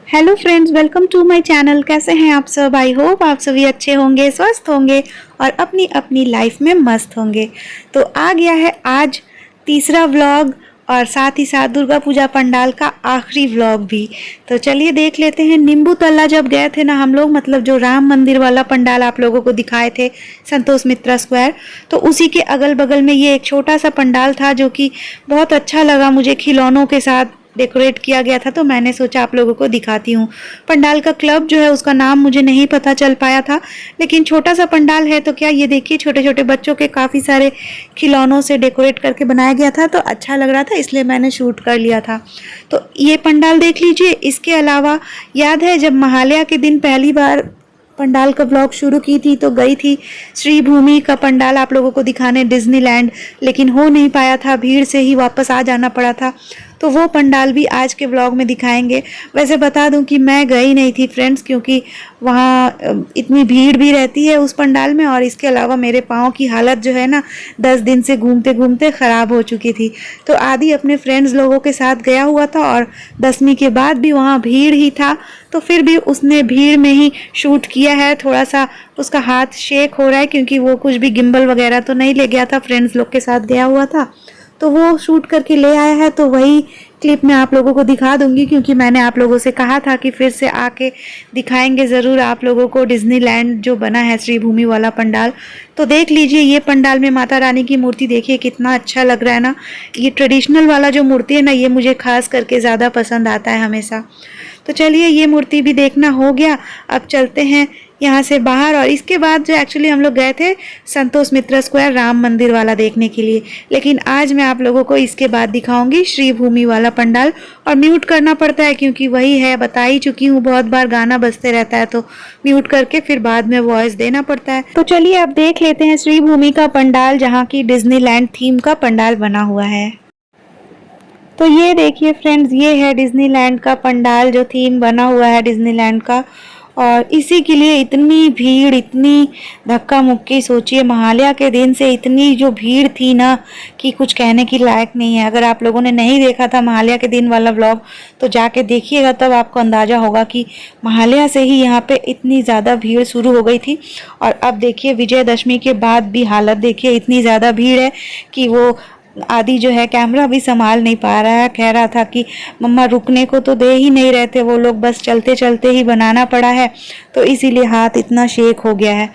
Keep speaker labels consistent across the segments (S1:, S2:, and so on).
S1: Hello friends, welcome to my channel. कैसे हैं आप सब? आई होप आप सभी अच्छे होंगे, स्वस्थ होंगे और अपनी अपनी लाइफ में मस्त होंगे। तो आ गया है आज तीसरा व्लॉग और साथ ही साथ दुर्गा पूजा पंडाल का आखिरी व्लॉग भी। तो चलिए देख लेते हैं। नींबू तल्ला जब गए थे ना हम लोग, मतलब जो राम मंदिर वाला पंडाल आप लोगों को दिखाए थे संतोष मित्रा स्क्वायर, तो उसी के अगल बगल में ये एक छोटा सा पंडाल था जो कि बहुत अच्छा लगा मुझे। खिलौनों के साथ डेकोरेट किया गया था, तो मैंने सोचा आप लोगों को दिखाती हूँ। पंडाल का क्लब जो है उसका नाम मुझे नहीं पता चल पाया था, लेकिन छोटा सा पंडाल है। तो क्या ये देखिए, छोटे छोटे बच्चों के काफ़ी सारे खिलौनों से डेकोरेट करके बनाया गया था, तो अच्छा लग रहा था, इसलिए मैंने शूट कर लिया था। तो ये पंडाल देख लीजिए। इसके अलावा याद है जब महालया के दिन पहली बार पंडाल का ब्लॉग शुरू की थी, तो गई थी श्री भूमि का पंडाल आप लोगों को दिखाने डिज्नीलैंड, लेकिन हो नहीं पाया था, भीड़ से ही वापस आ जाना पड़ा था। तो वो पंडाल भी आज के ब्लॉग में दिखाएंगे। वैसे बता दूं कि मैं गई नहीं थी फ्रेंड्स, क्योंकि वहाँ इतनी भीड़ भी रहती है उस पंडाल में, और इसके अलावा मेरे पाँव की हालत जो है ना 10 दिन से घूमते घूमते ख़राब हो चुकी थी। तो आदि अपने फ्रेंड्स लोगों के साथ गया हुआ था, और 10वीं के बाद भी वहाँ भीड़ ही था, तो फिर भी उसने भीड़ में ही शूट किया है। थोड़ा सा उसका हाथ शेक हो रहा है, क्योंकि वो कुछ भी गिम्बल वगैरह तो नहीं ले गया था, फ्रेंड्स लोग के साथ गया हुआ था, तो वो शूट करके ले आया है। तो वही क्लिप मैं आप लोगों को दिखा दूंगी, क्योंकि मैंने आप लोगों से कहा था कि फिर से आके दिखाएंगे ज़रूर आप लोगों को डिज्नीलैंड जो बना है श्री भूमि वाला पंडाल। तो देख लीजिए, ये पंडाल में माता रानी की मूर्ति देखिए कितना अच्छा लग रहा है ना। ये ट्रेडिशनल वाला जो मूर्ति है ना, ये मुझे खास करके ज़्यादा पसंद आता है हमेशा। तो चलिए, ये मूर्ति भी देखना हो गया। अब चलते हैं यहाँ से बाहर, और इसके बाद जो एक्चुअली हम लोग गए थे संतोष मित्रा स्क्वायर राम मंदिर वाला देखने के लिए, लेकिन आज मैं आप लोगों को इसके बाद दिखाऊंगी श्री भूमि वाला पंडाल। और म्यूट करना पड़ता है, क्योंकि वही है, बता ही चुकी हूँ, बहुत बार गाना बजते रहता है, तो म्यूट करके फिर बाद में वॉइस देना पड़ता है। तो चलिए अब देख लेते हैं श्री भूमि का पंडाल, जहाँ की डिज्नीलैंड थीम का पंडाल बना हुआ है। तो ये देखिए फ्रेंड्स, ये है डिज्नीलैंड का पंडाल जो थीम बना हुआ है डिज्नीलैंड का, और इसी के लिए इतनी भीड़, इतनी धक्का मुक्की। सोचिए महालया के दिन से इतनी जो भीड़ थी ना कि कुछ कहने की लायक नहीं है। अगर आप लोगों ने नहीं देखा था महालया के दिन वाला व्लॉग, तो जाके देखिएगा, तब आपको अंदाज़ा होगा कि महालया से ही यहाँ पे इतनी ज़्यादा भीड़ शुरू हो गई थी। और अब देखिए विजयदशमी के बाद भी हालत देखिए, इतनी ज़्यादा भीड़ है कि वो आदि जो है कैमरा भी संभाल नहीं पा रहा है। कह रहा था कि मम्मा रुकने को तो दे ही नहीं रहे थे वो लोग, बस चलते चलते ही बनाना पड़ा है, तो इसीलिए हाथ इतना शेक हो गया है।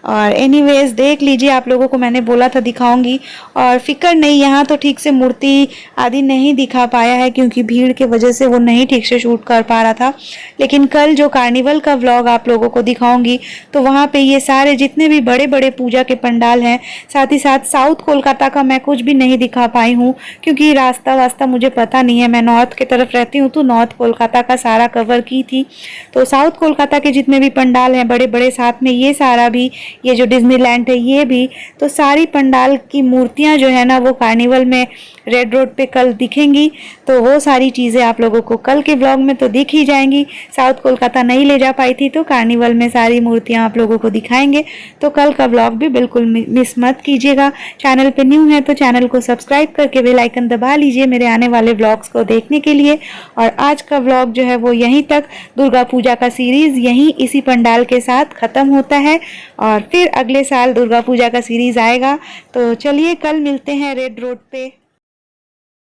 S1: और एनीवेज देख लीजिए, आप लोगों को मैंने बोला था दिखाऊंगी, और फिक्र नहीं, यहाँ तो ठीक से मूर्ति आदि नहीं दिखा पाया है, क्योंकि भीड़ के वजह से वो नहीं ठीक से शूट कर पा रहा था। लेकिन कल जो कार्निवल का व्लॉग आप लोगों को दिखाऊंगी, तो वहाँ पे ये सारे जितने भी बड़े बड़े पूजा के पंडाल हैं, साथ ही साथ साउथ कोलकाता का मैं कुछ भी नहीं दिखा पाई हूँ, क्योंकि रास्ता वास्ता मुझे पता नहीं है। मैं नॉर्थ की तरफ रहती हूँ, तो नॉर्थ कोलकाता का सारा कवर की थी। तो साउथ कोलकाता के जितने भी पंडाल हैं बड़े बड़े, साथ में ये सारा भी, ये जो डिज्नीलैंड है ये भी, तो सारी पंडाल की मूर्तियाँ जो है ना वो कार्निवल में रेड रोड पे कल दिखेंगी। तो वो सारी चीज़ें आप लोगों को कल के ब्लॉग में तो दिख ही जाएंगी। साउथ कोलकाता नहीं ले जा पाई थी, तो कार्निवल में सारी मूर्तियाँ आप लोगों को दिखाएंगे। तो कल का ब्लॉग भी बिल्कुल मिस मत कीजिएगा। चैनल पे न्यू है तो चैनल को सब्सक्राइब करके बेल आइकन दबा लीजिए मेरे आने वाले ब्लॉग्स को देखने के लिए। और आज का ब्लॉग जो है वो यहीं तक, दुर्गा पूजा का सीरीज़ यहीं इसी पंडाल के साथ ख़त्म होता है, और फिर अगले साल दुर्गा पूजा का सीरीज़ आएगा। तो चलिए कल मिलते हैं रेड रोड पे।